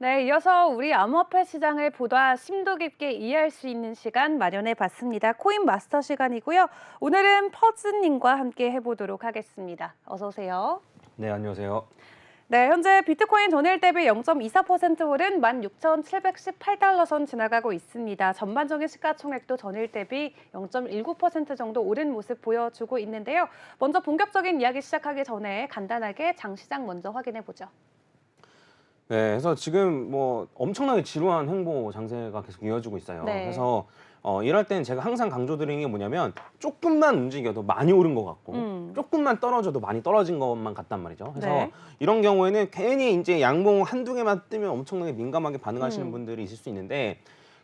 네, 이어서 우리 암호화폐 시장을 보다 심도 깊게 이해할 수 있는 시간 마련해 봤습니다. 코인 마스터 시간이고요. 오늘은 퍼즈님과 함께 해보도록 하겠습니다. 어서 오세요. 네, 안녕하세요. 네, 현재 비트코인 전일 대비 0.24% 오른 16,718달러 선 지나가고 있습니다. 전반적인 시가총액도 전일 대비 0.19% 정도 오른 모습 보여주고 있는데요. 먼저 본격적인 이야기 시작하기 전에 간단하게 장시장 먼저 확인해 보죠. 네, 그래서 지금 뭐 엄청나게 지루한 횡보 장세가 계속 이어지고 있어요. 네. 그래서 이럴 땐 제가 항상 강조드리는 게 뭐냐면 조금만 움직여도 많이 오른 것 같고 조금만 떨어져도 많이 떨어진 것만 같단 말이죠. 그래서 네. 이런 경우에는 괜히 이제 양봉 한두 개만 뜨면 엄청나게 민감하게 반응하시는 분들이 있을 수 있는데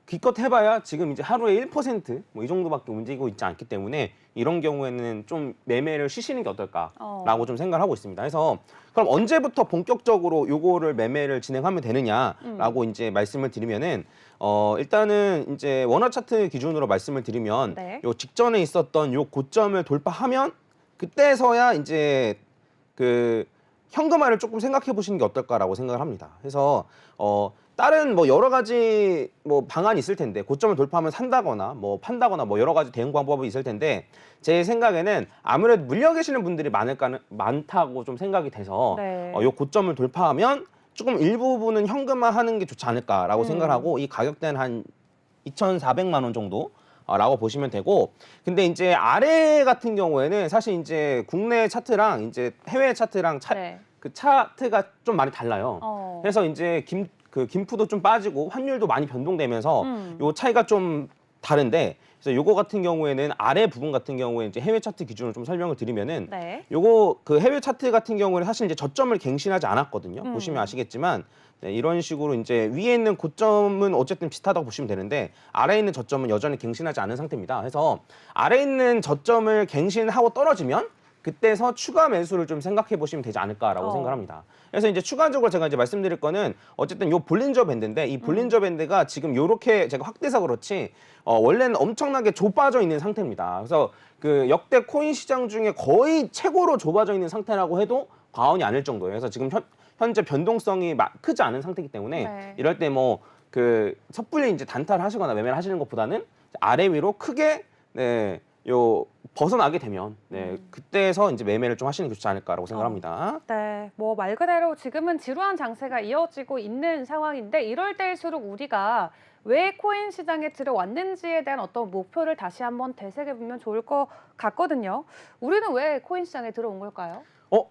기껏 해봐야 지금 이제 하루에 1%뭐 이 정도밖에 움직이고 있지 않기 때문에 이런 경우에는 좀 매매를 쉬시는 게 어떨까라고 좀 생각을 하고 있습니다. 그래서 그럼 언제부터 본격적으로 요거를 매매를 진행하면 되느냐라고 이제 말씀을 드리면은 일단은 이제 원화 차트 기준으로 말씀을 드리면 네. 요 직전에 있었던 요 고점을 돌파하면 그때서야 이제 그 현금화를 조금 생각해 보시는 게 어떨까라고 생각을 합니다. 그래서 다른 뭐 여러 가지 뭐 방안이 있을 텐데 고점을 돌파하면 산다거나 뭐 판다거나 뭐 여러 가지 대응 방법이 있을 텐데 제 생각에는 아무래도 물려 계시는 분들이 많다고 좀 생각이 돼서 네. 요 고점을 돌파하면 조금 일부분은 현금화하는 게 좋지 않을까라고 생각을 하고 이 가격대는 한 2,400만 원 정도 라고 보시면 되고 근데 이제 아래 같은 경우에는 사실 이제 국내 차트랑 이제 해외 차트랑 네. 그 차트가 좀 많이 달라요. 어. 그래서 이제 김프도 좀 빠지고 환율도 많이 변동되면서 요 차이가 좀 다른데 그래서 요거 같은 경우에는 아래 부분 같은 경우에 이제 해외 차트 기준으로 좀 설명을 드리면은 네. 요거 그 해외 차트 같은 경우는 사실 이제 저점을 갱신하지 않았거든요. 보시면 아시겠지만 네, 이런 식으로 이제 위에 있는 고점은 어쨌든 비슷하다고 보시면 되는데 아래에 있는 저점은 여전히 갱신하지 않은 상태입니다. 그래서 아래에 있는 저점을 갱신하고 떨어지면 그때서 추가 매수를 좀 생각해 보시면 되지 않을까라고 생각합니다. 그래서 이제 추가적으로 제가 이제 말씀드릴 거는 어쨌든 요 볼린저 밴드인데 이 볼린저 밴드가 지금 요렇게 제가 확대해서 그렇지 원래는 엄청나게 좁아져 있는 상태입니다. 그래서 그 역대 코인 시장 중에 거의 최고로 좁아져 있는 상태라고 해도 과언이 아닐 정도예요. 그래서 지금 현재 변동성이 크지 않은 상태이기 때문에 네. 이럴 때 뭐 그 섣불리 이제 단타를 하시거나 매매를 하시는 것보다는 아래 위로 크게 네, 요 벗어나게 되면 네, 그때서 이제 매매를 좀 하시는 게 좋지 않을까라고 생각합니다. 네, 뭐 말 그대로 지금은 지루한 장세가 이어지고 있는 상황인데 이럴 때일수록 우리가 왜 코인 시장에 들어왔는지에 대한 어떤 목표를 다시 한번 되새겨보면 좋을 것 같거든요. 우리는 왜 코인 시장에 들어온 걸까요?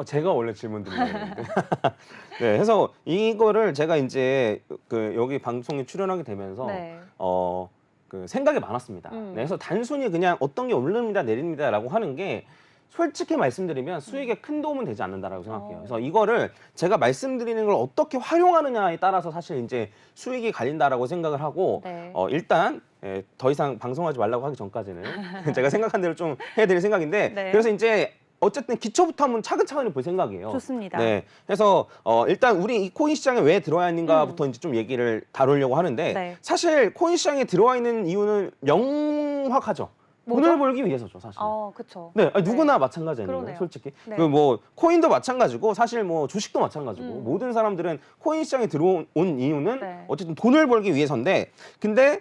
제가 원래 질문 드리려고 했는데. 네, 그래서 이거를 제가 이제 그 여기 방송에 출연하게 되면서 네. 그 생각이 많았습니다. 네, 그래서 단순히 그냥 어떤 게 오릅니다, 내립니다라고 하는 게 솔직히 말씀드리면 수익에 큰 도움은 되지 않는다라고 생각해요. 그래서 이거를 제가 말씀드리는 걸 어떻게 활용하느냐에 따라서 사실 이제 수익이 갈린다라고 생각을 하고 네. 일단 더 이상 방송하지 말라고 하기 전까지는 제가 생각한 대로 좀 해드릴 생각인데 네. 그래서 이제 어쨌든 기초부터 한번 차근차근히 볼 생각이에요. 좋습니다. 네, 그래서 일단 우리 이 코인 시장에 왜 들어와 있는가부터 이제 좀 얘기를 다루려고 하는데 네. 사실 코인 시장에 들어와 있는 이유는 명확하죠. 뭐죠? 돈을 벌기 위해서죠, 사실. 그쵸. 네, 아니, 누구나 마찬가지 아니에요, 그러네요. 솔직히. 네. 그 뭐 코인도 마찬가지고 사실 뭐 주식도 마찬가지고 모든 사람들은 코인 시장에 들어온 이유는 네. 어쨌든 돈을 벌기 위해서인데 근데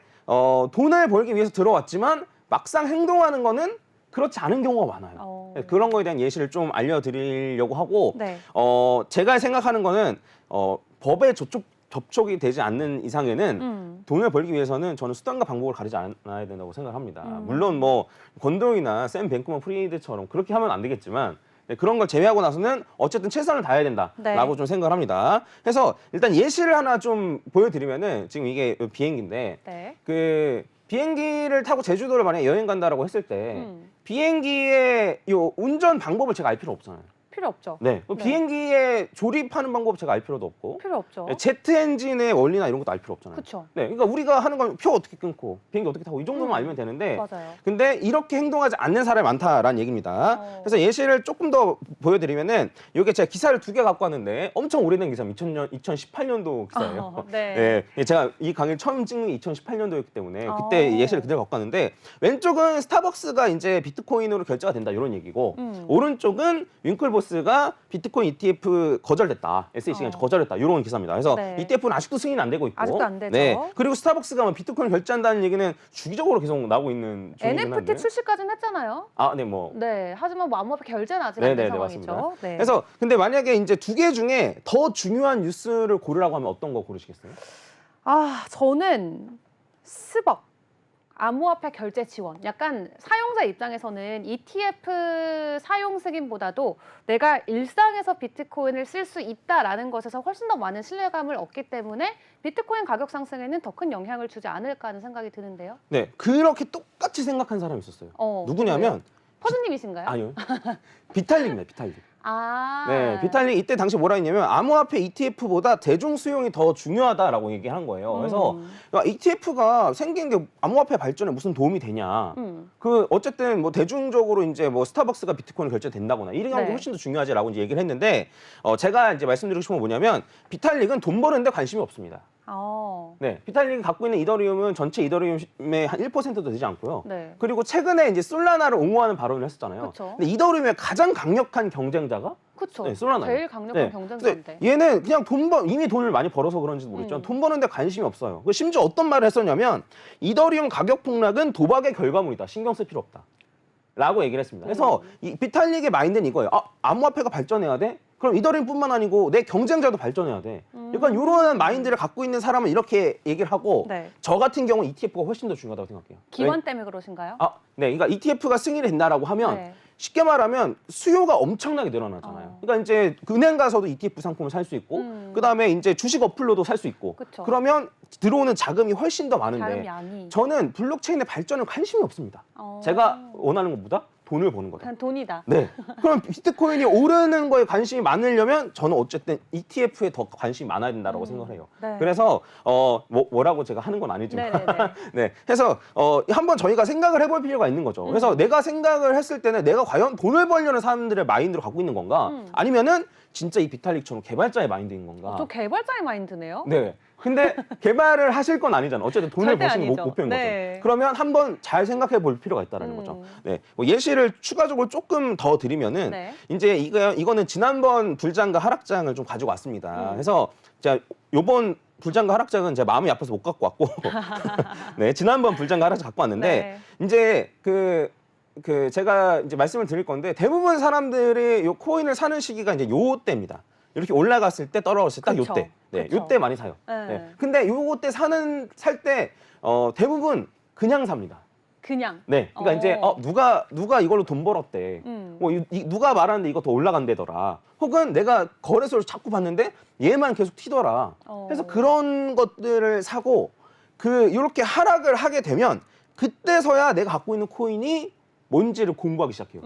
돈을 벌기 위해서 들어왔지만 막상 행동하는 거는 그렇지 않은 경우가 많아요. 네, 그런 거에 대한 예시를 좀 알려드리려고 하고 네. 제가 생각하는 거는 법에 접촉이 되지 않는 이상에는 돈을 벌기 위해서는 저는 수단과 방법을 가리지 않아야 된다고 생각합니다. 물론 뭐 권도영이나 샘 뱅크먼 프리드처럼 그렇게 하면 안 되겠지만 네, 그런 걸 제외하고 나서는 어쨌든 최선을 다해야 된다라고 네. 좀 생각을 합니다. 그래서 일단 예시를 하나 좀 보여드리면은 지금 이게 비행기인데 네. 그 비행기를 타고 제주도를 만약에 여행 간다라고 했을 때 비행기의 요 운전 방법을 제가 알 필요 없잖아요. 필요 없죠. 네. 네. 비행기에 조립하는 방법 제가 알 필요도 없고 필요 없죠. 제트 엔진의 원리나 이런 것도 알 필요 없잖아요. 그쵸. 네. 그러니까 우리가 하는 건 표 어떻게 끊고 비행기 어떻게 타고 이 정도만 알면 되는데 맞아요. 근데 이렇게 행동하지 않는 사람이 많다라는 얘기입니다. 그래서 예시를 조금 더 보여드리면은 이게 제가 기사를 2개 갖고 왔는데 엄청 오래된 기사입니다. 2018년도 기사예요. 네. 네, 제가 이 강의를 처음 찍는 게 2018년도였기 때문에 그때 예시를 그대로 갖고 왔는데 왼쪽은 스타벅스가 이제 비트코인으로 결제가 된다 이런 얘기고 오른쪽은 윙클보스 스타벅스가 비트코인 ETF 거절됐다. SEC가 거절했다. 이런 기사입니다. 그래서 네. ETF는 아직도 승인 안 되고 있고. 아직도 안 되죠. 네. 그리고 스타벅스가 뭐 비트코인 결제한다는 얘기는 주기적으로 계속 나오고 있는 중이긴 NFT 한데. 출시까지는 했잖아요. 아, 네, 뭐. 네, 하지만 뭐 암호화폐 결제는 아직 안 된 네네, 상황이죠. 맞습니다. 네. 그래서 근데 만약에 이제 두 개 중에 더 중요한 뉴스를 고르라고 하면 어떤 거 고르시겠어요? 저는 스벅. 암호화폐 결제 지원. 약간 사용자 입장에서는 ETF 사용 승인보다도 내가 일상에서 비트코인을 쓸 수 있다라는 것에서 훨씬 더 많은 신뢰감을 얻기 때문에 비트코인 가격 상승에는 더 큰 영향을 주지 않을까 하는 생각이 드는데요. 네, 그렇게 똑같이 생각한 사람이 있었어요. 누구냐면 퍼즈님이신가요? 아니요. 비탈릭네, 비탈릭. 아. 네, 비탈릭 이때 당시 뭐라 했냐면 암호화폐 ETF보다 대중 수용이 더 중요하다라고 얘기한 거예요. 그래서 ETF가 생긴 게 암호화폐 발전에 무슨 도움이 되냐? 그 어쨌든 뭐 대중적으로 이제 뭐 스타벅스가 비트코인 결제된다거나 이런 게 네. 훨씬 더 중요하지라고 이제 얘기를 했는데 제가 이제 말씀드리고 싶은 건 뭐냐면 비탈릭은 돈 버는데 관심이 없습니다. 네, 비탈릭이 갖고 있는 이더리움은 전체 이더리움의 한 1%도 되지 않고요. 네. 그리고 최근에 이제 솔라나를 옹호하는 발언을 했었잖아요. 그쵸. 근데 이더리움의 가장 강력한 경쟁자가 그렇죠. 네, 솔라나예요. 제일 강력한 경쟁자인데. 근데 얘는 그냥 이미 돈을 많이 벌어서 그런지도 모르겠지만 돈 버는데 관심이 없어요. 심지어 어떤 말을 했었냐면 이더리움 가격 폭락은 도박의 결과물이다. 신경 쓸 필요 없다. 라고 얘기를 했습니다. 그래서 이 비탈릭의 마인드는 이거예요. 암호화폐가 발전해야 돼? 그럼 이더리움뿐만 아니고 내 경쟁자도 발전해야 돼. 약간 이런 마인드를 갖고 있는 사람은 이렇게 얘기를 하고 네. 저 같은 경우는 ETF가 훨씬 더 중요하다고 생각해요. 기원 때문에 그러신가요? 네, 그러니까 ETF가 승인이 된다라고 하면 네. 쉽게 말하면 수요가 엄청나게 늘어나잖아요. 그러니까 이제 은행 가서도 ETF 상품을 살 수 있고, 그다음에 이제 주식 어플로도 살 수 있고, 그쵸. 그러면 들어오는 자금이 훨씬 더 자금 많은데 양이. 저는 블록체인의 발전에 관심이 없습니다. 제가 원하는 것보다 돈을 버는 거다. 그냥 돈이다. 네. 그럼 비트코인이 오르는 거에 관심이 많으려면 저는 어쨌든 ETF에 더 관심이 많아야 된다고 생각을 해요. 네. 그래서 뭐라고 제가 하는 건 아니지만 네네네. 네. 해서 한번 저희가 생각을 해볼 필요가 있는 거죠. 그래서 내가 생각을 했을 때는 내가 과연 돈을 벌려는 사람들의 마인드를 갖고 있는 건가? 아니면은 진짜 이 비탈릭처럼 개발자의 마인드인 건가? 또 개발자의 마인드네요. 네. 근데 개발을 하실 건 아니잖아요. 어쨌든 돈을 절대 버시는 아니죠. 목표인 네. 거죠. 그러면 한번 잘 생각해 볼 필요가 있다는 거죠. 네. 뭐 예시를 추가적으로 조금 더 드리면은 네. 이제 이거는 지난번 불장과 하락장을 좀 가지고 왔습니다. 그래서 제가 요번 불장과 하락장은 제 마음이 아파서 못 갖고 왔고 네, 지난번 불장과 하락장 갖고 왔는데 이제 제가 이제 말씀을 드릴 건데 대부분 사람들이 요 코인을 사는 시기가 이제 요 때입니다. 이렇게 올라갔을 때 떨어졌을 때 딱 그쵸. 요때. 네, 그쵸. 요때 많이 사요. 네. 네. 근데 요때 살 때 대부분 그냥 삽니다. 그냥. 네. 그러니까 이제 누가 이걸로 돈 벌었대. 뭐 누가 말하는데 이거 더 올라간대더라. 혹은 내가 거래소를 자꾸 봤는데 얘만 계속 튀더라. 그래서 그런 것들을 사고 이렇게 하락을 하게 되면 그때서야 내가 갖고 있는 코인이 뭔지를 공부하기 시작해요.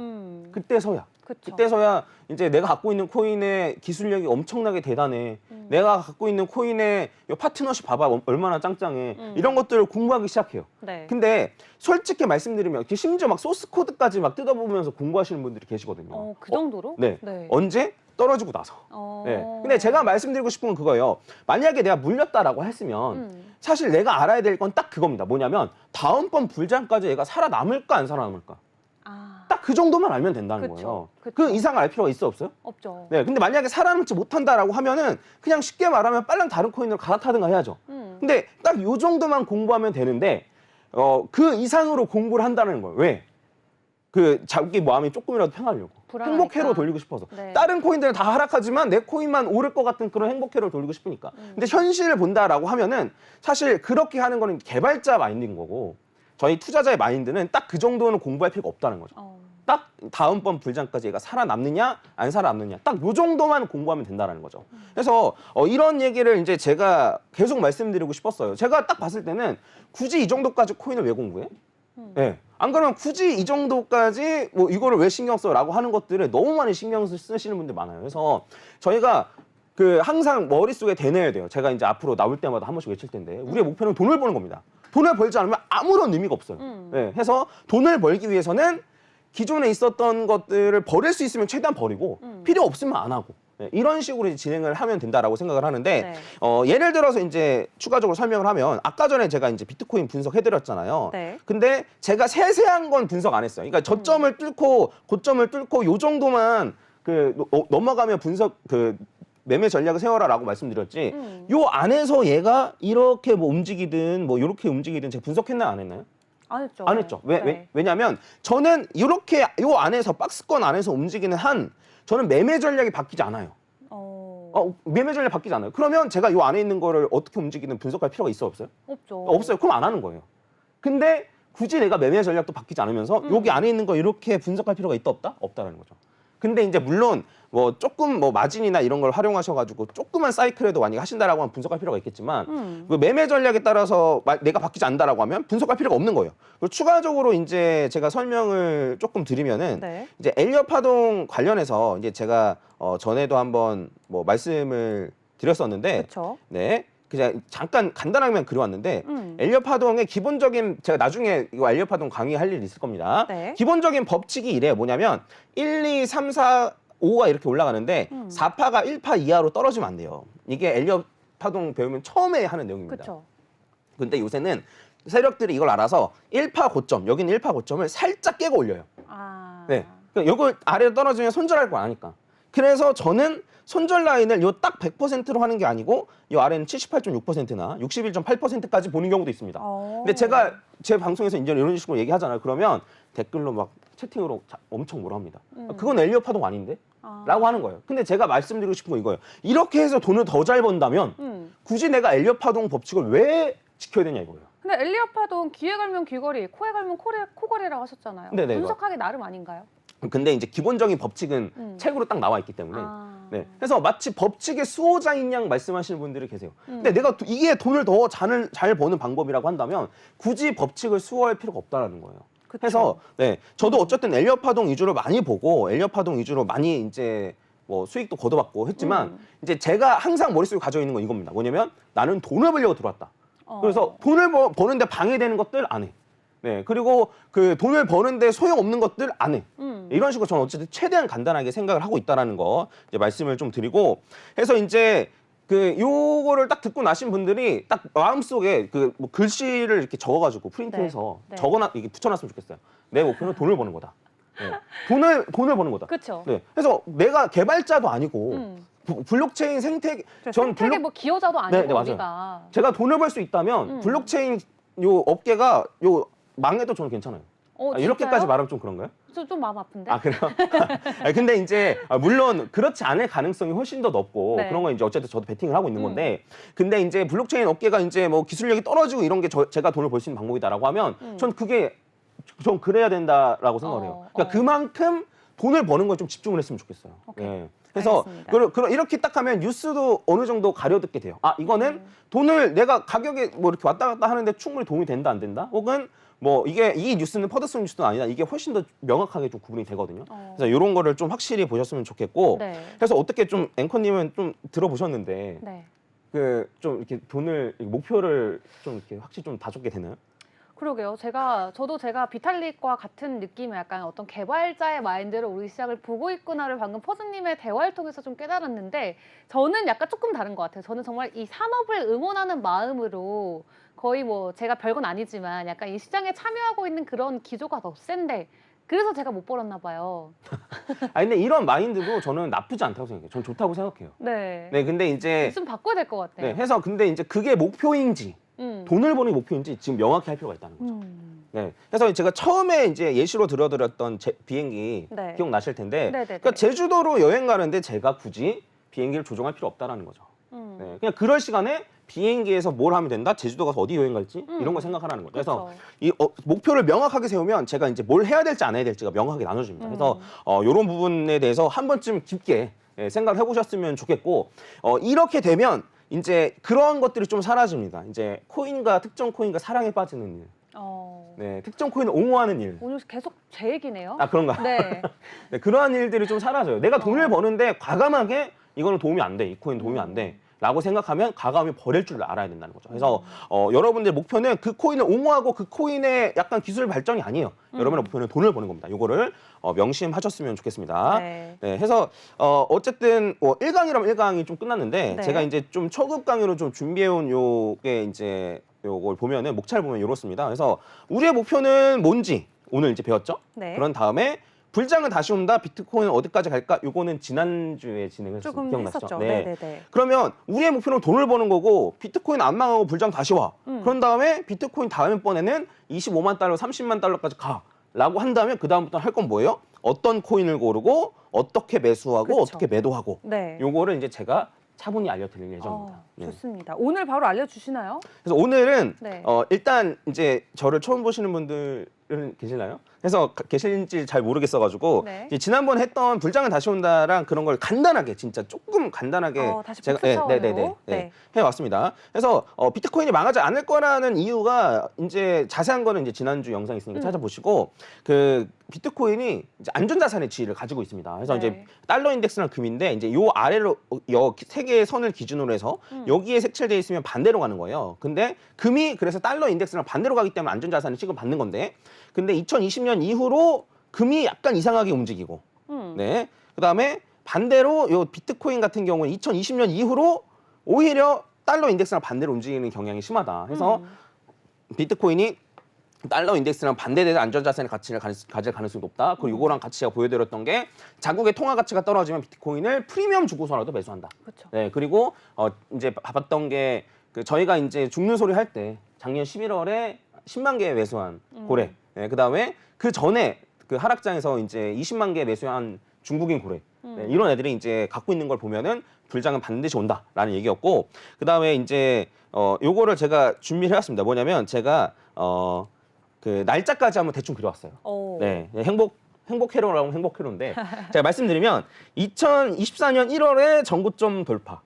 그때서야. 그쵸. 그때서야 이제 내가 갖고 있는 코인의 기술력이 엄청나게 대단해. 내가 갖고 있는 코인의 요 파트너십 봐봐 얼마나 짱짱해. 이런 것들을 공부하기 시작해요. 네. 근데 솔직히 말씀드리면 심지어 막 소스 코드까지 막 뜯어보면서 공부하시는 분들이 계시거든요. 그 정도로? 네. 언제? 떨어지고 나서. 네. 근데 제가 말씀드리고 싶은 건 그거예요. 만약에 내가 물렸다라고 했으면 사실 내가 알아야 될 건 딱 그겁니다. 뭐냐면 다음번 불장까지 얘가 살아남을까 안 살아남을까. 딱 그 정도만 알면 된다는 거예요. 그 이상 알 필요가 있어 없어요? 없죠. 네, 근데 만약에 살아남지 못한다라고 하면은 그냥 쉽게 말하면 빨리 다른 코인으로 갈아타든가 해야죠. 근데 딱 요 정도만 공부하면 되는데 그 이상으로 공부를 한다는 거예요. 왜? 자기 마음이 조금이라도 편하려고. 불안하니까. 행복회로 돌리고 싶어서. 네. 다른 코인들은 다 하락하지만 내 코인만 오를 것 같은 그런 행복회로 돌리고 싶으니까. 근데 현실을 본다라고 하면은 사실 그렇게 하는 거는 개발자 마인드인 거고 저희 투자자의 마인드는 딱 그 정도는 공부할 필요가 없다는 거죠. 딱 다음번 불장까지 얘가 살아남느냐 안 살아남느냐 딱 요 정도만 공부하면 된다는 거죠. 그래서 이런 얘기를 이제 제가 계속 말씀드리고 싶었어요. 제가 딱 봤을 때는 굳이 이 정도까지 코인을 왜 공부해? 네. 안 그러면 굳이 이 정도까지 뭐 이거를 왜 신경 써라고 하는 것들을 너무 많이 신경 쓰시는 분들 많아요. 그래서 저희가 항상 머릿속에 대내야 돼요. 제가 이제 앞으로 나올 때마다 한 번씩 외칠 텐데 우리의 목표는 돈을 버는 겁니다. 돈을 벌지 않으면 아무런 의미가 없어요. 네. 해서 돈을 벌기 위해서는 기존에 있었던 것들을 버릴 수 있으면 최대한 버리고 필요 없으면 안 하고 네, 이런 식으로 이제 진행을 하면 된다라고 생각을 하는데 네. 예를 들어서 이제 추가적으로 설명을 하면 아까 전에 제가 이제 비트코인 분석해드렸잖아요. 네. 근데 제가 세세한 건 분석 안 했어요. 그러니까 저점을 뚫고 고점을 뚫고 요 정도만 넘어가면 분석 매매 전략을 세워라라고 말씀드렸지. 요 안에서 얘가 이렇게 뭐 움직이든 뭐 이렇게 움직이든 제가 분석했나요, 안 했나요? 안 했죠. 안 했죠. 네. 왜냐하면 저는 이렇게 요 안에서 박스권 안에서 움직이는 한 저는 매매 전략이 바뀌지 않아요. 매매 전략 바뀌지 않아요. 그러면 제가 요 안에 있는 거를 어떻게 움직이든 분석할 필요가 있어 없어요? 없죠. 없어요. 그럼 안 하는 거예요. 근데 굳이 내가 매매 전략도 바뀌지 않으면서 여기 안에 있는 거 이렇게 분석할 필요가 있다 없다? 없다라는 거죠. 근데 이제 물론 뭐 조금 뭐 마진이나 이런 걸 활용하셔가지고 조그만 사이클에도 만약에 하신다라고 하면 분석할 필요가 있겠지만 그 매매 전략에 따라서 내가 바뀌지 않는다라고 하면 분석할 필요가 없는 거예요. 그리고 추가적으로 이제 제가 설명을 조금 드리면은 네. 이제 엘리엇 파동 관련해서 이제 제가 전에도 한번 뭐 말씀을 드렸었는데, 그렇죠. 네. 그냥 잠깐 간단하게만 그려왔는데 엘리엇 파동의 기본적인 제가 나중에 이거 엘리엇 파동 강의할 일 있을 겁니다. 네. 기본적인 법칙이 이래요. 뭐냐면 1, 2, 3, 4, 5가 이렇게 올라가는데 4파가 1파 이하로 떨어지면 안 돼요. 이게 엘리엇 파동 배우면 처음에 하는 내용입니다. 그렇죠. 근데 요새는 세력들이 이걸 알아서 1파 고점, 여기는 1파 고점을 살짝 깨고 올려요. 네. 그러니까 이걸 아래로 떨어지면 손절할 거 아니까. 그래서 저는 손절 라인을 요 딱 100%로 하는 게 아니고 요 아래는 78.6%나 61.8%까지 보는 경우도 있습니다. 근데 제가 제 방송에서 이제 이런 식으로 얘기하잖아요. 그러면 댓글로 막 채팅으로 엄청 뭐라 합니다. 그건 엘리엇 파동 아닌데? 라고 하는 거예요. 근데 제가 말씀드리고 싶은 건 이거예요. 이렇게 해서 돈을 더 잘 번다면 굳이 내가 엘리엇 파동 법칙을 왜 지켜야 되냐 이거예요. 근데 엘리엇 파동 귀에 걸면 귀걸이, 코에 걸면 코걸이라고 하셨잖아요. 네네, 분석하기 나름 아닌가요? 근데 이제 기본적인 법칙은 책으로 딱 나와 있기 때문에 네. 그래서 마치 법칙의 수호자인 양 말씀하시는 분들이 계세요. 근데 내가 이게 돈을 더 잘 버는 방법이라고 한다면 굳이 법칙을 수호할 필요가 없다라는 거예요. 그쵸. 그래서 네, 저도 어쨌든 엘리엇 파동 위주로 많이 보고 엘리엇 파동 위주로 많이 이제 뭐 수익도 거둬봤고 했지만 이제 제가 항상 머릿속에 가지고 있는 건 이겁니다. 뭐냐면 나는 돈을 벌려고 들어왔다. 그래서 돈을 버는데 방해되는 것들 안 해. 네, 그리고 그 돈을 버는데 소용없는 것들 안 해. 이런 식으로 저는 어쨌든 최대한 간단하게 생각을 하고 있다라는 거 이제 말씀을 좀 드리고 해서 이제 요거를 딱 듣고 나신 분들이 딱 마음속에 뭐 글씨를 이렇게 적어가지고 프린트해서 네. 이게 붙여놨으면 좋겠어요. 내 목표는 돈을 버는 거다. 네. 돈을 버는 거다. 그렇죠. 네. 그래서 내가 개발자도 아니고 블록체인 생태계 생태계 뭐 기여자도 아니고 네, 맞아요. 우리가 제가 돈을 벌 수 있다면 블록체인 요 업계가 요 망해도 저는 괜찮아요. 이렇게까지 말하면 좀 그런가요? 좀 마음 아픈데. 그래요? 근데 이제 물론 그렇지 않을 가능성이 훨씬 더 높고 네. 그런 건 이제 어쨌든 저도 베팅을 하고 있는 건데 근데 이제 블록체인 업계가 이제 뭐 기술력이 떨어지고 이런 게 제가 돈을 벌 수 있는 방법이다라고 하면 전 그래야 된다라고 생각을 해요. 그러니까 그만큼 돈을 버는 걸 좀 집중을 했으면 좋겠어요. 네. 그래서 이렇게 딱 하면 뉴스도 어느 정도 가려듣게 돼요. 이거는 돈을 내가 가격에 뭐 이렇게 왔다 갔다 하는데 충분히 도움이 된다 안 된다? 혹은 뭐 이 뉴스는 퍼더슨 뉴스도 아니다. 이게 훨씬 더 명확하게 좀 구분이 되거든요. 그래서 이런 거를 좀 확실히 보셨으면 좋겠고. 네. 그래서 어떻게 좀 앵커님은 좀 들어보셨는데 네. 좀 이렇게 돈을 목표를 좀 이렇게 확실히 좀 다잡게 되나요? 그러게요. 저도 제가 비탈릭과 같은 느낌의 약간 어떤 개발자의 마인드로 우리 시장을 보고 있구나를 방금 퍼즈님의 대화를 통해서 좀 깨달았는데 저는 약간 조금 다른 것 같아요. 저는 정말 이 산업을 응원하는 마음으로 거의 뭐 제가 별건 아니지만 약간 이 시장에 참여하고 있는 그런 기조가 더 센데 그래서 제가 못 벌었나 봐요. 근데 이런 마인드도 저는 나쁘지 않다고 생각해요. 저는 좋다고 생각해요. 네. 네, 근데 이제 좀 바꿔야 될 것 같아요. 네, 해서 근데 이제 그게 목표인지 돈을 버는 게 목표인지 지금 명확히 할 필요가 있다는 거죠. 네. 그래서 제가 처음에 이제 예시로 들어드렸던 비행기 네. 기억나실 텐데, 네네네. 그러니까 제주도로 여행 가는데 제가 굳이 비행기를 조종할 필요 없다라는 거죠. 네. 그냥 그럴 시간에 비행기에서 뭘 하면 된다? 제주도 가서 어디 여행 갈지 이런 걸 생각하라는 거죠. 그래서 이 목표를 명확하게 세우면 제가 이제 뭘 해야 될지 안 해야 될지가 명확하게 나눠집니다. 그래서 이런 부분에 대해서 한 번쯤 깊게 생각을 해보셨으면 좋겠고 이렇게 되면 이제 그런 것들이 좀 사라집니다. 이제 특정 코인과 사랑에 빠지는 일. 네, 특정 코인을 옹호하는 일. 오늘 계속 제 얘기네요. 그런가? 네. 네, 그러한 일들이 좀 사라져요. 내가 돈을 버는데 과감하게 이거는 도움이 안 돼. 이 코인 도움이 안 돼. 라고 생각하면 과감히 버릴 줄 알아야 된다는 거죠. 그래서 여러분들 목표는 그 코인을 옹호하고 그 코인의 약간 기술 발전이 아니에요. 여러분의 목표는 돈을 버는 겁니다. 이거를 명심하셨으면 좋겠습니다. 네. 네, 해서 어쨌든 1강이라면 1강이 좀 끝났는데 네. 제가 이제 좀 초급 강의로 좀 준비해온 요게 이제 요걸 보면은 목차를 보면 이렇습니다. 그래서 우리의 목표는 뭔지 오늘 이제 배웠죠? 네. 그런 다음에 불장은 다시 온다. 비트코인 어디까지 갈까? 요거는 지난주에 진행했었죠. 조금 기억나시죠? 했었죠. 네. 네네네. 그러면 우리의 목표는 돈을 버는 거고 비트코인 안 망하고 불장 다시 와. 그런 다음에 비트코인 다음번에는 25만 달러, 30만 달러까지 가. 라고 한다면 그 다음부터 할 건 뭐예요? 어떤 코인을 고르고 어떻게 매수하고 그쵸. 어떻게 매도하고 네. 요거를 이제 제가 차분히 알려드릴 예정입니다. 네. 좋습니다. 오늘 바로 알려주시나요? 그래서 오늘은 네. 일단 이제 저를 처음 보시는 분들은 계시나요? 그래서 계실지 잘 모르겠어가지고 네. 이제 지난번에 했던 불장은 다시 온다랑 그런 걸 간단하게 진짜 조금 간단하게 다시 복습 차원으로. 네. 해왔습니다. 그래서 비트코인이 망하지 않을 거라는 이유가 이제 자세한 거는 이제 지난주 영상 있으니까 찾아보시고 그 비트코인이 이제 안전자산의 지위를 가지고 있습니다. 그래서 네. 이제 달러 인덱스랑 금인데 이제 요 아래로 세 개의 선을 기준으로 해서 여기에 색칠돼 있으면 반대로 가는 거예요. 근데 금이 그래서 달러 인덱스랑 반대로 가기 때문에 안전자산을 취급받는 건데 근데 2020년 이후로 금이 약간 이상하게 움직이고 네. 그다음에 반대로 요 비트코인 같은 경우는 2020년 이후로 오히려 달러 인덱스랑 반대로 움직이는 경향이 심하다. 그래서 비트코인이 달러 인덱스랑 반대되는 안전자산의 가치를 가질 가능성이 높다. 그리고 이거랑 같이 제가 보여드렸던 게 자국의 통화 가치가 떨어지면 비트코인을 프리미엄 주고서라도 매수한다. 그렇죠. 네, 그리고 이제 봤던 게 그 저희가 이제 죽는 소리 할 때 작년 11월에 10만 개 매수한 고래. 네, 그다음에 그 전에 그 하락장에서 이제 20만 개 매수한 중국인 고래. 네, 이런 애들이 이제 갖고 있는 걸 보면은 불장은 반드시 온다라는 얘기였고 그다음에 이제 요거를 제가 준비를 해왔습니다. 뭐냐면 제가 그 날짜까지 한번 대충 그려왔어요. 네, 행복 회로라고 행복 회로인데 제가 말씀드리면 2024년 1월에 전고점 돌파.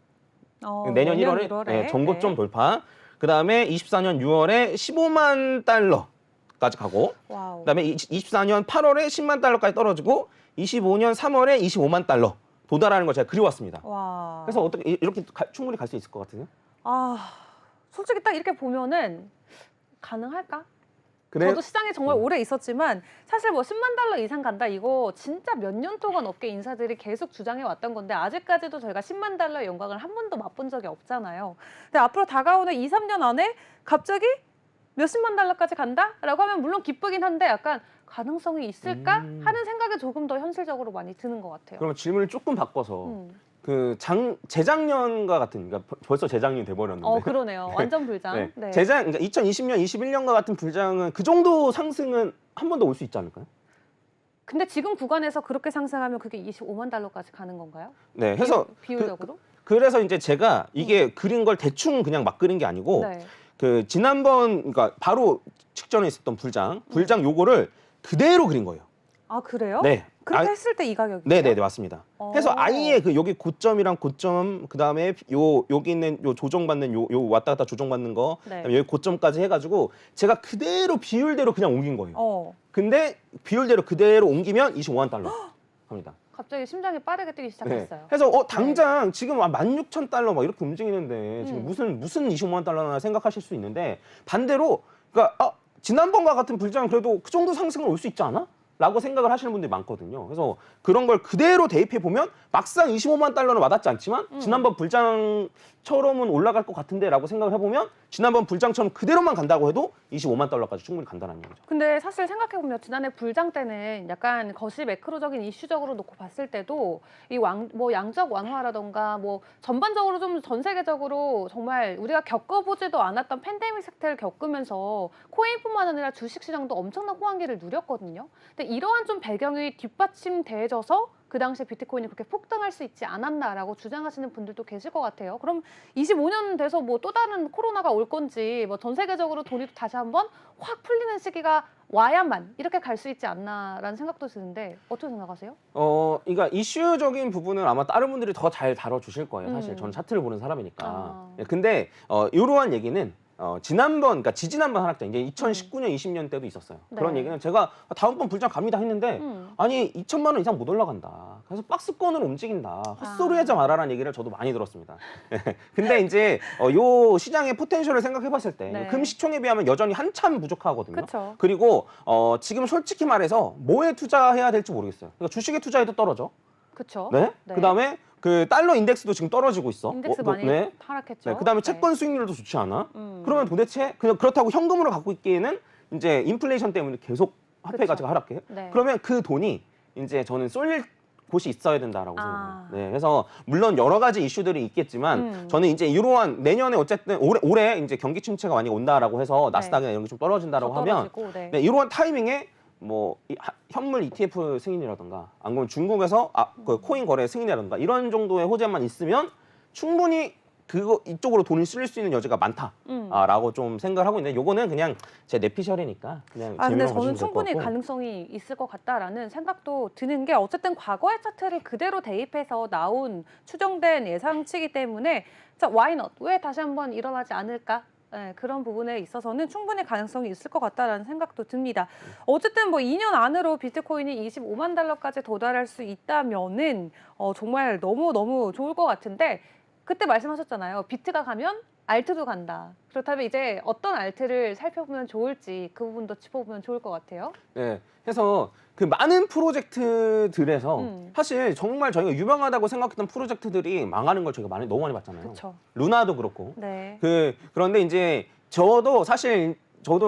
내년 1월에 네, 전고점 돌파. 그다음에 24년 6월에 15만 달러까지 가고 와우. 그다음에 24년 8월에 10만 달러까지 떨어지고 25년 3월에 25만 달러 도달하는 걸 제가 그려왔습니다. 와. 그래서 어떻게 이렇게 충분히 갈 수 있을 것 같으세요? 솔직히 딱 이렇게 보면은 가능할까? 그래? 저도 시장에 정말 오래 있었지만 사실 뭐 10만 달러 이상 간다 이거 진짜 몇 년 동안 업계 인사들이 계속 주장해 왔던 건데 아직까지도 저희가 10만 달러의 영광을 한 번도 맛본 적이 없잖아요. 근데 앞으로 다가오는 2, 3년 안에 갑자기 몇십만 달러까지 간다라고 하면 물론 기쁘긴 한데 약간 가능성이 있을까 하는 생각이 조금 더 현실적으로 많이 드는 것 같아요. 그러면 질문을 조금 바꿔서 그 재작년과 같은 그러니까 벌써 재작년이 돼버렸는데 그러네요. 완전 불장. 네. 네. 그러니까 2020년, 21년과 같은 불장은 그 정도 상승은 한 번 더 올 수 있지 않을까요? 근데 지금 구간에서 그렇게 상승하면 그게 25만 달러까지 가는 건가요? 네, 해서 비율적으로? 그래서 이제 제가 이게 그린 걸 대충 그냥 막 그린 게 아니고 네. 그 지난번 그러니까 바로 직전에 있었던 불장 요거를 그대로 그린 거예요. 그래요? 네. 그렇게 했을 때 이 가격이에요? 네, 맞습니다. 해서 아예 그 여기 고점이랑 고점 그다음에 여기 있는 요 조정받는 요 왔다 갔다 조정받는 거 네. 그다음에 여기 고점까지 해가지고 제가 그대로 비율대로 그냥 옮긴 거예요. 근데 비율대로 그대로 옮기면 25만 달러 합니다. 갑자기 심장이 빠르게 뛰기 시작했어요. 네. 그래서 당장 지금 16,000달러 막 이렇게 움직이는데 지금 무슨 25만 달러나 생각하실 수 있는데 반대로 그러니까 지난번과 같은 불장 그래도 그 정도 상승은 올 수 있지 않아? 라고 생각을 하시는 분들이 많거든요. 그래서 그런 걸 그대로 대입해 보면 막상 25만 달러는 와닿지 않지만 지난번 불장처럼은 올라갈 것 같은데 라고 생각을 해보면 지난번 불장처럼 그대로만 간다고 해도 25만 달러까지 충분히 간다는 얘기죠. 근데 사실 생각해보면 지난해 불장 때는 약간 거시 매크로적인 이슈적으로 놓고 봤을 때도 이 양적 완화라던가 뭐 전반적으로 좀 전 세계적으로 정말 우리가 겪어보지도 않았던 팬데믹 사태를 겪으면서 코인뿐만 아니라 주식시장도 엄청난 호황기를 누렸거든요. 근데 이러한 좀 배경이 뒷받침돼져서 그 당시에 비트코인이 그렇게 폭등할 수 있지 않았나라고 주장하시는 분들도 계실 것 같아요. 그럼 25년 돼서 뭐 또 다른 코로나가 올 건지 뭐 전 세계적으로 돈이 다시 한번 확 풀리는 시기가 와야만 이렇게 갈 수 있지 않나라는 생각도 드는데 어떻게 생각하세요? 그러니까 이슈적인 부분은 아마 다른 분들이 더 잘 다뤄주실 거예요. 사실 전 차트를 보는 사람이니까. 근데 이러한 얘기는 지난번, 그러니까 지지난번 하락장, 이제 2019년, 20년 때도 있었어요. 네. 그런 얘기는 제가 다음번 불장 갑니다 했는데, 아니, 2천만 원 이상 못 올라간다. 그래서 박스권으로 움직인다. 헛소리 하지 말아라는 얘기를 저도 많이 들었습니다. 근데 이제 요 시장의 포텐셜을 생각해 봤을 때, 네. 금시총에 비하면 여전히 한참 부족하거든요. 그쵸. 그리고 지금 솔직히 말해서 뭐에 투자해야 될지 모르겠어요. 그러니까 주식에 투자해도 떨어져. 그렇죠. 네? 네. 그다음에 그 달러 인덱스도 지금 떨어지고 있어. 인덱스 많이 네. 하락했죠. 네. 그다음에 네. 채권 수익률도 좋지 않아. 그러면 도대체 그냥 그렇다고 현금으로 갖고 있기에는 이제 인플레이션 때문에 계속 화폐 그쵸. 가치가 하락해. 네. 그러면 그 돈이 이제 저는 쏠릴 곳이 있어야 된다라고 아. 생각해요. 네, 그래서 물론 여러 가지 이슈들이 있겠지만 저는 이제 이러한 내년에 어쨌든 올해 이제 경기 침체가 많이 온다라고 해서 나스닥이나 이런 게 좀 떨어진다라고 하면 네. 네, 이러한 타이밍에 뭐 현물 ETF 승인이라든가 안 그러면 중국에서 그 코인 거래 승인이라든가 이런 정도의 호재만 있으면 충분히 이쪽으로 돈을 쓸 수 있는 여지가 많다라고 좀 생각을 하고 있는데 요거는 그냥 제 내피셜이니까 그냥 근데 재미로 저는 보시면 될 것 충분히 같고. 가능성이 있을 것 같다라는 생각도 드는 게 어쨌든 과거의 차트를 그대로 대입해서 나온 추정된 예상치이기 때문에 자, why not? 왜 다시 한번 일어나지 않을까? 네, 그런 부분에 있어서는 충분히 가능성이 있을 것 같다라는 생각도 듭니다. 어쨌든 뭐 2년 안으로 비트코인이 25만 달러까지 도달할 수 있다면은 정말 너무 좋을 것 같은데 그때 말씀하셨잖아요. 비트가 가면 알트도 간다. 그렇다면 이제 어떤 알트를 살펴보면 좋을지 그 부분도 짚어보면 좋을 것 같아요. 네, 해서 그 많은 프로젝트들에서 사실 정말 저희가 유명하다고 생각했던 프로젝트들이 망하는 걸 저희가 너무 많이 봤잖아요. 그렇죠. 루나도 그렇고. 네. 그런데 이제 저도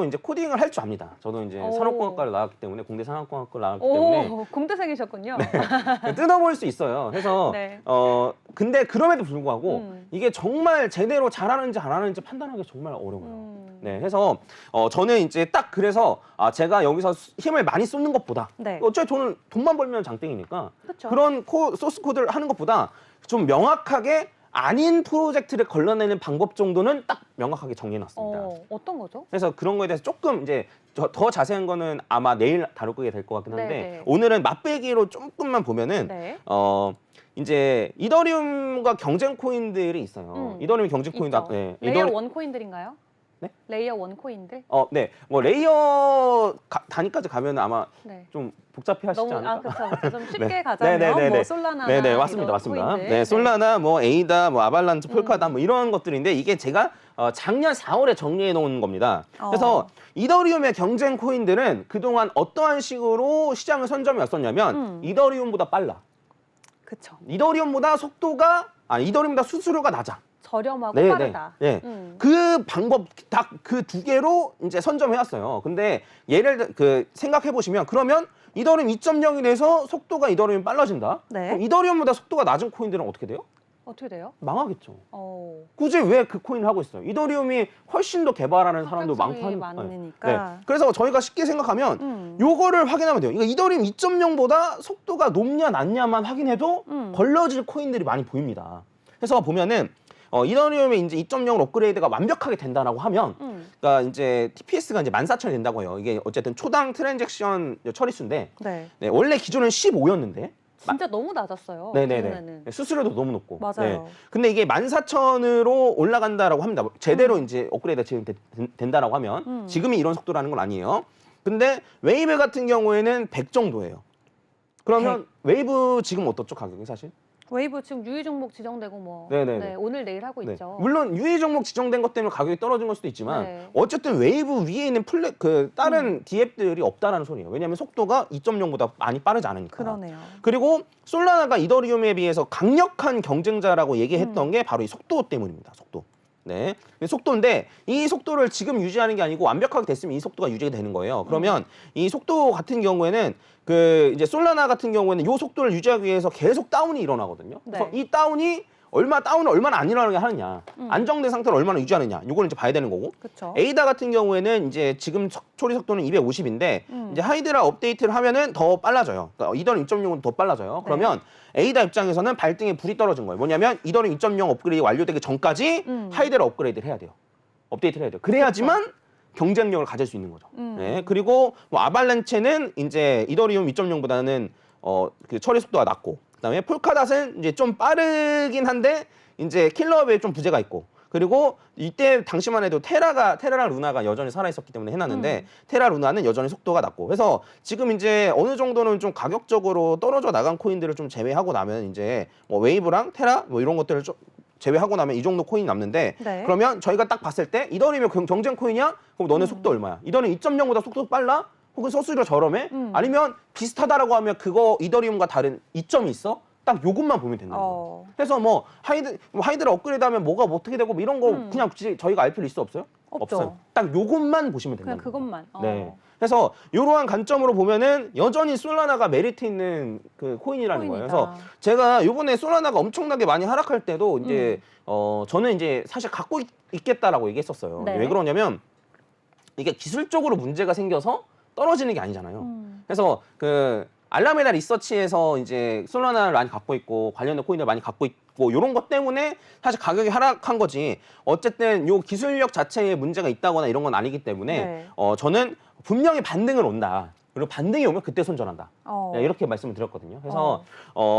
이제 코딩을 할 줄 압니다. 저도 이제 오. 산업공학과를 나왔기 때문에 공대 산업공학과를 나왔기 때문에 오, 공대생이셨군요. 뜯어볼 수 있어요. 그래서 네. 근데 그럼에도 불구하고 음. 이게 정말 제대로 잘하는지 안 하는지 판단하기 정말 어려워요. 네, 해서 저는 이제 딱 그래서 제가 여기서 힘을 많이 쏟는 것보다 네. 어차피 돈만 벌면 장땡이니까 그렇죠. 그런 소스 코드를 하는 것보다 좀 명확하게 아닌 프로젝트를 걸러내는 방법 정도는 딱 명확하게 정해놨습니다. 어떤 거죠? 그래서 그런 거에 대해서 조금 이제 더 자세한 거는 아마 내일 다루게 될 것 같긴 한데 네. 오늘은 맛배기로 조금만 보면은 네. 이제 이더리움과 경쟁 코인들이 있어요. 이더리움 경쟁 코인도 있죠. 네. 레이어 원 코인들인가요? 네? 레이어 원 코인들? 네. 뭐 레이어 단위까지 가면 아마 네. 좀 복잡해하시지 너무 않을까? 그렇죠. 좀 쉽게 네. 가자면 네네네네. 뭐 솔라나 네네 맞습니다. 코인들. 네, 솔라나 뭐 에이다 뭐 아발란치 폴카다 뭐 이런 것들인데 이게 제가 작년 4월에 정리해 놓은 겁니다. 그래서 이더리움의 경쟁 코인들은 그동안 어떠한 식으로 시장을 선점해 왔었냐면 이더리움보다 빨라. 그렇죠. 이더리움보다 이더리움보다 수수료가 낮아. 저렴하고 네, 빠르다. 네. 그 방법 딱 그 두 개로 이제 선점해 왔어요. 근데 생각해 보시면 그러면 이더리움 2.0이라서 속도가 이더리움이 빨라진다. 네. 그럼 이더리움보다 속도가 낮은 코인들은 어떻게 돼요? 어떻게 돼요? 망하겠죠. 어. 굳이 왜 그 코인을 하고 있어요? 이더리움이 훨씬 더 개발하는 사람도 많고 하니까. 많으니까. 네. 그래서 저희가 쉽게 생각하면 요거를 확인하면 돼요. 이거 이더리움 2.0보다 속도가 높냐 낮냐만 확인해도 걸러질 코인들이 많이 보입니다. 그래서 보면은 이더리움의 이제 2.0 업그레이드가 완벽하게 된다라고 하면, 그러니까 이제 TPS가 이제 14,000이 된다고 해요. 이게 어쨌든 초당 트랜잭션 처리수인데, 네. 네, 원래 기존은 15였는데, 진짜 너무 낮았어요. 네네네. 기존에는. 수수료도 너무 높고. 맞아요. 근데 이게 14,000으로 올라간다라고 합니다. 제대로 이제 업그레이드가 지금 된다라고 하면 지금이 이런 속도라는 건 아니에요. 근데 웨이브 같은 경우에는 100 정도예요. 그러면 웨이브 지금 어떻죠 가격이 사실? 웨이브 지금 유의 종목 지정되고 뭐 네네네. 네, 오늘 내일 하고 네. 있죠. 물론 유의 종목 지정된 것 때문에 가격이 떨어진 걸 수도 있지만 네. 어쨌든 웨이브 위에 있는 다른 D앱들이 없다라는 소리예요. 왜냐하면 속도가 2.0보다 많이 빠르지 않으니까. 그러네요. 그리고 솔라나가 이더리움에 비해서 강력한 경쟁자라고 얘기했던 게 바로 이 속도 때문입니다. 속도. 네, 속도인데 이 속도를 지금 유지하는 게 아니고 완벽하게 됐으면 이 속도가 유지가 되는 거예요. 그러면 이 속도 같은 경우에는 이제 솔라나 같은 경우에는 이 속도를 유지하기 위해서 계속 다운이 일어나거든요. 그래서 네. 이 다운을 얼마나 안 일어나게 하느냐, 안정된 상태를 얼마나 유지하느냐, 이걸 이제 봐야 되는 거고. 그렇죠. 에이다 같은 경우에는 이제 지금 처리 속도는 250인데 이제 하이드라 업데이트를 하면은 더 빨라져요. 그러니까 이더리움 2.0은 더 빨라져요. 네. 그러면 에이다 입장에서는 발등에 불이 떨어진 거예요. 뭐냐면 이더리움 2.0 업그레이드 완료되기 전까지 하이드라 업그레이드를 해야 돼요. 업데이트를 해야 돼요. 그래야지만 경쟁력을 가질 수 있는 거죠. 네. 그리고 뭐 아발란체는 이제 이더리움 2.0보다는 그 처리 속도가 낮고, 그다음에 폴카닷은 이제 좀 빠르긴 한데 이제 킬러앱에 좀 부재가 있고, 그리고 이때 당시만 해도 테라랑 루나가 여전히 살아 있었기 때문에 해놨는데 테라 루나는 여전히 속도가 낮고, 그래서 지금 이제 어느 정도는 좀 가격적으로 떨어져 나간 코인들을 좀 제외하고 나면 이제 뭐 웨이브랑 테라 뭐 이런 것들을 좀 제외하고 나면 이 정도 코인이 남는데, 네. 그러면 저희가 딱 봤을 때 이더리움이 경쟁 코인이야? 그럼 너네 속도 얼마야? 이더리움 2.0보다 속도 빨라? 혹은 수수료 저렴해? 아니면 비슷하다라고 하면 그거 이더리움과 다른 이점이 있어? 딱 요것만 보면 된다는 거예요. 그래서 뭐 하이드라 업그레이드하면 뭐가 어떻게 되고 뭐 이런 거 그냥 저희가 알 필요 있어 없어요? 없죠. 없어요. 딱 요것만 보시면 된다. 그냥 그것만. 네. 그래서 이러한 관점으로 보면은 여전히 솔라나가 메리트 있는 그 코인이라는 거예요. 코인이다. 그래서 제가 이번에 솔라나가 엄청나게 많이 하락할 때도 이제 저는 이제 사실 갖고 있겠다라고 얘기했었어요. 네. 왜 그러냐면 이게 기술적으로 문제가 생겨서 떨어지는 게 아니잖아요. 그래서 그 알라메다 리서치에서 이제 솔라나를 많이 갖고 있고 관련된 코인들 많이 갖고 있고 이런 것 때문에 사실 가격이 하락한 거지. 어쨌든 요 기술력 자체에 문제가 있다거나 이런 건 아니기 때문에 네. 저는 분명히 반등을 온다. 그리고 반등이 오면 그때 손절한다. 어. 네, 이렇게 말씀을 드렸거든요. 그래서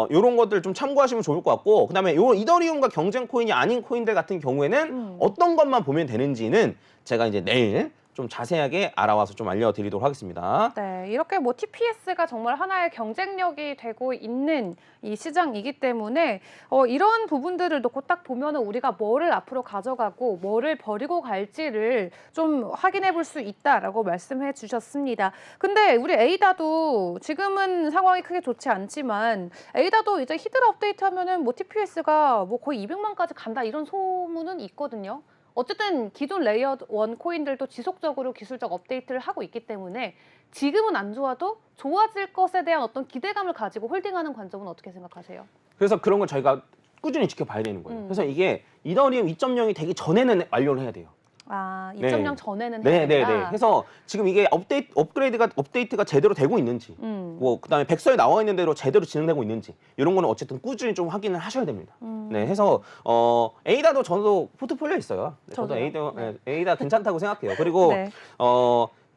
이런 것들 좀 참고하시면 좋을 것 같고, 그다음에 요 이더리움과 경쟁 코인이 아닌 코인들 같은 경우에는 어떤 것만 보면 되는지는 제가 이제 내일 좀 자세하게 알아와서 좀 알려드리도록 하겠습니다. 네, 이렇게 뭐 TPS가 정말 하나의 경쟁력이 되고 있는 이 시장이기 때문에 이런 부분들을 놓고 딱 보면은 우리가 뭐를 앞으로 가져가고 뭐를 버리고 갈지를 좀 확인해 볼 수 있다라고 말씀해 주셨습니다. 근데 우리 에이다도 지금은 상황이 크게 좋지 않지만 에이다도 이제 히드라 업데이트하면은 뭐 TPS가 뭐 거의 200만까지 간다 이런 소문은 있거든요. 어쨌든 기존 레이어 1 코인들도 지속적으로 기술적 업데이트를 하고 있기 때문에 지금은 안 좋아도 좋아질 것에 대한 어떤 기대감을 가지고 홀딩하는 관점은 어떻게 생각하세요? 그래서 그런 걸 저희가 꾸준히 지켜봐야 되는 거예요. 그래서 이게 이더리움 2.0이 되기 전에는 완료를 해야 돼요. 아, 2.0 네. 전에는 네, 해야 네, 된다. 네. 그래서 지금 이게 업데이트가 제대로 되고 있는지, 뭐 그다음에 백서에 나와 있는 대로 제대로 진행되고 있는지 이런 거는 어쨌든 꾸준히 좀 확인을 하셔야 됩니다. 네, 해서 에이다도 저도 포트폴리오에 있어요. 네, 저도 저도요. 에이다 괜찮다고 생각해요. 그리고 네.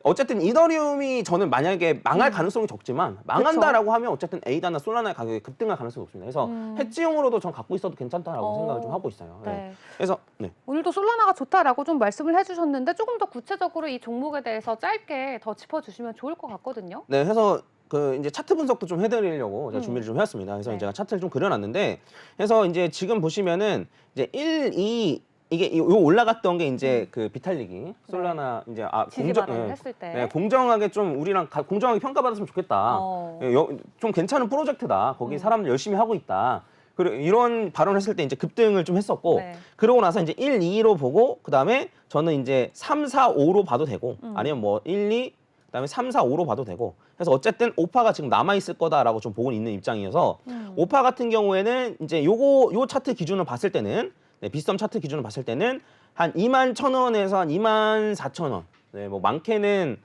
어쨌든 이더리움이 저는 만약에 망할 가능성이 적지만 망한다라고 하면 어쨌든 에이다나 솔라나의 가격이 급등할 가능성이 높습니다. 그래서 해지용으로도 전 갖고 있어도 괜찮다라고 생각을 좀 하고 있어요. 네. 네. 그래서 네. 오늘도 솔라나가 좋다라고 좀 말씀을 해주셨는데 조금 더 구체적으로 이 종목에 대해서 짧게 더 짚어주시면 좋을 것 같거든요. 네, 해서 그 이제 차트 분석도 좀 해드리려고 제가 준비를 좀 해왔습니다. 그래서 네. 제가 차트를 좀 그려놨는데, 해서 이제 지금 보시면은 이제 1, 2 이게 요 올라갔던 게 이제 그 비탈리기 솔라나 이제 지지 발언을 했을 때. 네, 공정하게 좀 우리랑 공정하게 평가받았으면 좋겠다. 예, 좀 괜찮은 프로젝트다. 거기 사람들 열심히 하고 있다. 그리고 이런 발언을 했을 때 이제 급등을 좀 했었고, 네. 그러고 나서 이제 1, 2로 보고 그다음에 저는 이제 3, 4, 5로 봐도 되고 아니면 뭐 1, 2 그다음에 3, 4, 5로 봐도 되고, 그래서 어쨌든 오파가 지금 남아 있을 거다라고 좀 보고 있는 입장이어서 오파 같은 경우에는 이제 요 차트 기준을 봤을 때는 비썸 차트 기준을 봤을 때는 한 21,000원에서 한 24,000원. 네, 뭐 많게는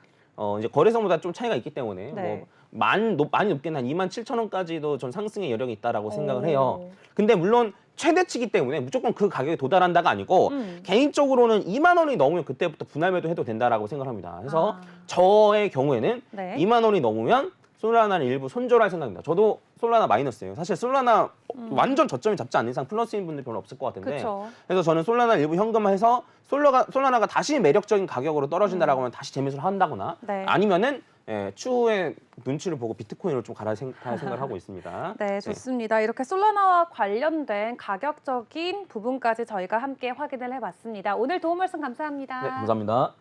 이제 거래소보다 좀 차이가 있기 때문에 네. 뭐 많이 높게는 한 27,000원까지도 전 상승의 여력이 있다라고 생각을 해요. 근데 물론 최대치기 때문에 무조건 그 가격에 도달한다가 아니고 개인적으로는 2만 원이 넘으면 그때부터 분할 매도해도 된다라고 생각합니다. 그래서 저의 경우에는 네. 2만 원이 넘으면 솔라나는 일부 손절할 생각입니다. 저도 솔라나 마이너스예요. 사실 솔라나 완전 저점이 잡지 않는 이상 플러스인 분들 별로 없을 것 같은데, 그쵸. 그래서 저는 솔라나 일부 현금화해서 솔라나가 다시 매력적인 가격으로 떨어진다라고 하면 다시 재매수를 한다거나 네. 아니면은 추후에 눈치를 보고 비트코인으로 좀 갈아 생각을 하고 있습니다. 네, 좋습니다. 이렇게 솔라나와 관련된 가격적인 부분까지 저희가 함께 확인을 해봤습니다. 오늘 도움 말씀 감사합니다. 네, 감사합니다.